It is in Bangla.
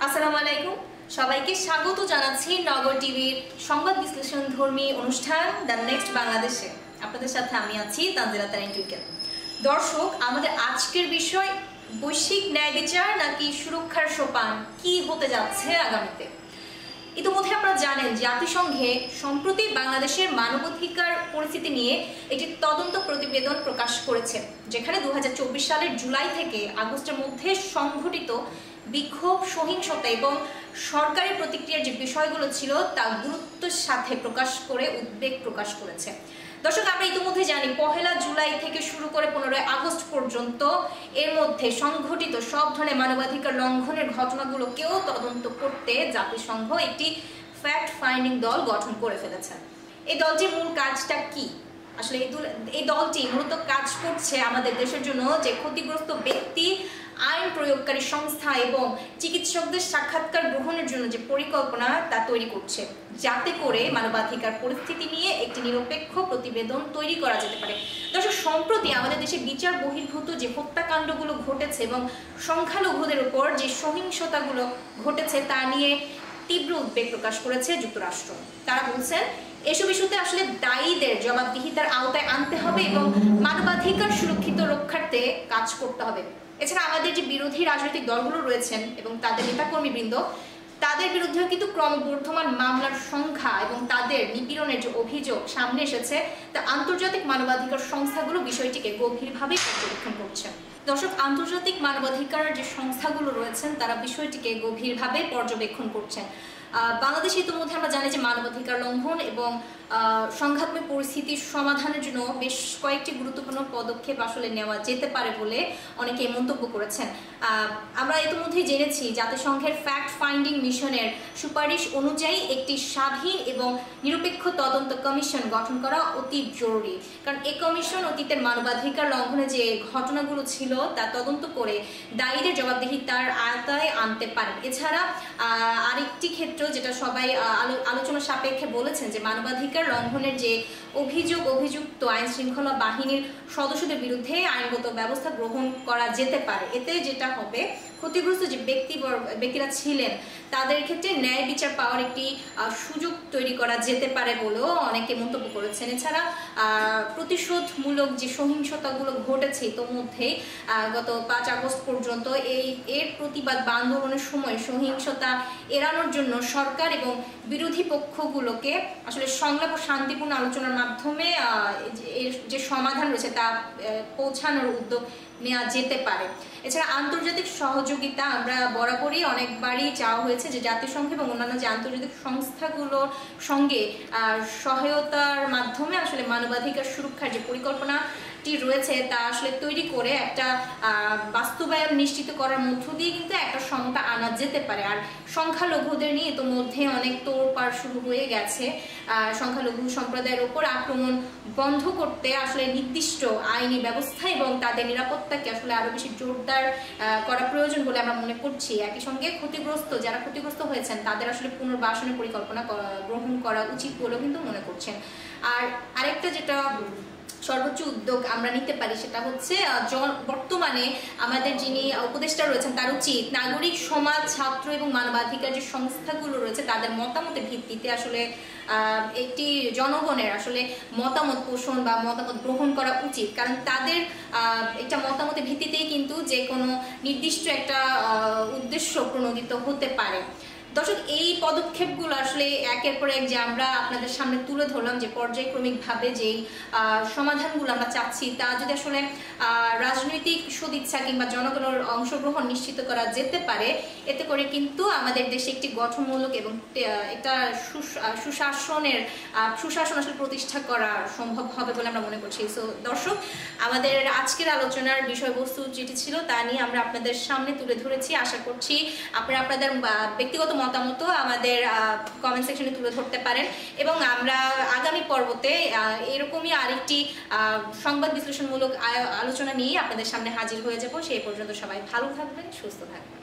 আসসালামু আলাইকুম, সবাইকে স্বাগত জানাচ্ছি নগর টিভির সংবাদ বিশ্লেষণ ধর্মী অনুষ্ঠান দ্য নেক্সট বাংলাদেশে। আপনাদের সাথে আমি আছি তানজিলা তারিন টুইকেল। দর্শক, আমাদের আজকের বিষয় বৈশ্বিক ন্যায় বিচার নাকি সুরক্ষার সোপান, কি হতে যাচ্ছে আগামীতে। ইতিমধ্যে আপনারা জানেন, জাতিসংঘে সম্প্রতি বাংলাদেশের মানবাধিকার পরিস্থিতি নিয়ে একটি তদন্ত প্রতিবেদন প্রকাশ করেছে, যেখানে 2024 সালের জুলাই থেকে আগস্টের মধ্যে সংঘটিত বিক্ষোভ, সহিংসতা এবং সরকারি প্রতিক্রিয়ার যে বিষয়গুলো ছিল তা গুরুত্বের সাথে প্রকাশ করে উদ্বেগ প্রকাশ করেছে। দর্শক, আমরা ইতিমধ্যে জানি 1 জুলাই থেকে শুরু করে 15 আগস্ট পর্যন্ত এর মধ্যে সংঘটিত সব ধরনের মানবাধিকার লঙ্ঘনের ঘটনাগুলোকেও তদন্ত করতে জাতিসংঘ একটি ফ্যাক্ট ফাইন্ডিং দল গঠন করে ফেলেছে। এই দলটির মূল কাজটা কি? আসলে এই দলটি মূলত কাজ করছে আমাদের দেশের জন্য যে ক্ষতিগ্রস্ত ব্যক্তি, আইন প্রয়োগকারী সংস্থা এবং চিকিৎসকদের সাক্ষাৎকার গ্রহণের জন্য যে পরিকল্পনা তা তৈরি করছে, যাতে করে মানবাধিকার পরিস্থিতি নিয়ে একটি নিরপেক্ষ প্রতিবেদন তৈরি করা যেতে পারে। দর্শক, সম্প্রতি আমাদের দেশে বিচার বহির্ভূত যে হত্যাকাণ্ডগুলো ঘটেছে এবং সংখ্যালঘুদের উপর যে সহিংসতাগুলো ঘটেছে তা নিয়ে তীব্র উদ্বেগ প্রকাশ করেছে যুক্তরাষ্ট্র। তারা বলছেন, এসব ইস্যুতে আসলে দায়ীদের জবাবদিহিতার আওতায় আনতে হবে এবং মানবাধিকার সুরক্ষিত রক্ষার্থে কাজ করতে হবে। এছাড়া আমাদের যে বিরোধী রাজনৈতিক দলগুলো রয়েছেন এবং তাদের নেতাকর্মীবৃন্দ, তাদের বিরুদ্ধেও কিন্তু ক্রমবর্ধমান মামলার সংখ্যা এবং তাদের নিপীড়নের যে অভিযোগ সামনে এসেছে, তা আন্তর্জাতিক মানবাধিকার সংস্থাগুলো বিষয়টিকে গভীরভাবে পর্যবেক্ষণ করছে। দর্শক, আন্তর্জাতিক মানবাধিকার যে সংস্থাগুলো রয়েছেন তারা বিষয়টিকে গভীরভাবে পর্যবেক্ষণ করছেন। বাংলাদেশে ইতিমধ্যে আমরা জানি যে মানবাধিকার লঙ্ঘন এবং সংঘাতময় পরিস্থিতির সমাধানের জন্য বেশ কয়েকটি গুরুত্বপূর্ণ পদক্ষেপ আসলে নেওয়া যেতে পারে বলে অনেকে মন্তব্য করেছেন। আমরা ইতিমধ্যেই জেনেছি জাতিসংঘের ফ্যাক্ট ফাইন্ডিং মিশনের সুপারিশ অনুযায়ী একটি স্বাধীন এবং নিরপেক্ষ তদন্ত কমিশন গঠন করা অতি জরুরি, কারণ এই কমিশন অতীতের মানবাধিকার লঙ্ঘনে যে ঘটনাগুলো ছিল তা তদন্ত করে দায়ীদের জবাবদিহিতার আওতায় আনতে পারে। এছাড়া আরেকটি ক্ষেত্র যেটা সবাই আলোচনা সাপেক্ষে বলেছেন, যে মানবাধিকার লঙ্ঘনের যে অভিযুক্ত আইন শৃঙ্খলা বাহিনীর সদস্যদের বিরুদ্ধে আইনগত ব্যবস্থা গ্রহণ করা যেতে পারে। এতে যেটা হবে, ক্ষতিগ্রস্ত যে ব্যক্তিরা ছিলেন তাদের ক্ষেত্রে ন্যায় বিচার পাওয়ার একটি সুযোগ তৈরি করা যেতে পারে বলেও অনেকে মন্তব্য করেছেন। এছাড়া প্রতিশোধমূলক যে সহিংসতাগুলো ঘটেছে ইতোমধ্যে গত 5 আগস্ট পর্যন্ত, এর প্রতিবাদ বা আন্দোলনের সময় সহিংসতা এড়ানোর জন্য সরকার এবং বিরোধী পক্ষগুলোকে আসলে সংলাপ ও শান্তিপূর্ণ আলোচনার মাধ্যমে এর যে সমাধান রয়েছে তা পৌঁছানোর উদ্যোগ নেওয়া যেতে পারে। এছাড়া আন্তর্জাতিক সহযোগিতা আমরা বরাবরই অনেকবারই চাওয়া হয়েছে যে জাতিসংঘ এবং অন্যান্য যে আন্তর্জাতিক সংস্থাগুলোর সঙ্গে সহায়তার মাধ্যমে আসলে মানবাধিকার সুরক্ষার যে পরিকল্পনাটি রয়েছে তা আসলে তৈরি করে একটা বাস্তবায়ন নিশ্চিত করার মধ্য দিয়ে কিন্তু একটা সমতা আনা যেতে পারে। আর সংখ্যালঘুদের নিয়ে ইতোমধ্যে অনেক তোড়পাড় শুরু হয়ে গেছে। সংখ্যালঘু সম্প্রদায়ের উপর আক্রমণ বন্ধ করতে আসলে নির্দিষ্ট আইনি ব্যবস্থা এবং তাদের নিরাপত্তাকে আসলে আরো বেশি জোরদার করা প্রয়োজন বলে আমরা মনে করছি। একই সঙ্গে যারা ক্ষতিগ্রস্ত হয়েছেন তাদের আসলে পুনর্বাসনের পরিকল্পনা গ্রহণ করা উচিত বলেও কিন্তু মনে করছেন। আর আরেকটা যেটা সর্বোচ্চ উদ্যোগ আমরা নিতে পারি সেটা হচ্ছে, বর্তমানে আমাদের যিনি উপদেষ্টা রয়েছেন তার উচিত নাগরিক সমাজ, ছাত্র এবং মানবাধিকার যে সংস্থাগুলো রয়েছে তাদের মতামতের ভিত্তিতে আসলে একটি জনগণের আসলে মতামত পোষণ বা মতামত গ্রহণ করা উচিত, কারণ তাদের একটা মতামতের ভিত্তিতেই কিন্তু যে কোনো নির্দিষ্ট একটা উদ্দেশ্য প্রণোদিত হতে পারে। দর্শক, এই পদক্ষেপগুলো আসলে একের পর এক যে আমরা আপনাদের সামনে তুলে ধরলাম, যে পর্যায়ক্রমিকভাবে যেই সমাধানগুলো আমরা চাচ্ছি তা যদি আসলে রাজনৈতিক সদিচ্ছা কিংবা জনগণের অংশগ্রহণ নিশ্চিত করা যেতে পারে, এতে করে কিন্তু আমাদের দেশে একটি গঠনমূলক এবং একটা সুশাসন আসলে প্রতিষ্ঠা করা সম্ভব হবে বলে আমরা মনে করছি। সো দর্শক, আমাদের আজকের আলোচনার বিষয়বস্তু যেটি ছিল তা নিয়ে আমরা আপনাদের সামনে তুলে ধরেছি। আশা করছি আপনারা আপনাদের ব্যক্তিগত মতামত আমাদের কমেন্ট সেকশনে তুলে ধরতে পারেন এবং আমরা আগামী পর্বতে এরকমই আরেকটি সংবাদ বিশ্লেষণমূলক আলোচনা নিয়ে আপনাদের সামনে হাজির হয়ে যাব। সেই পর্যন্ত সবাই ভালো থাকবেন, সুস্থ থাকবেন।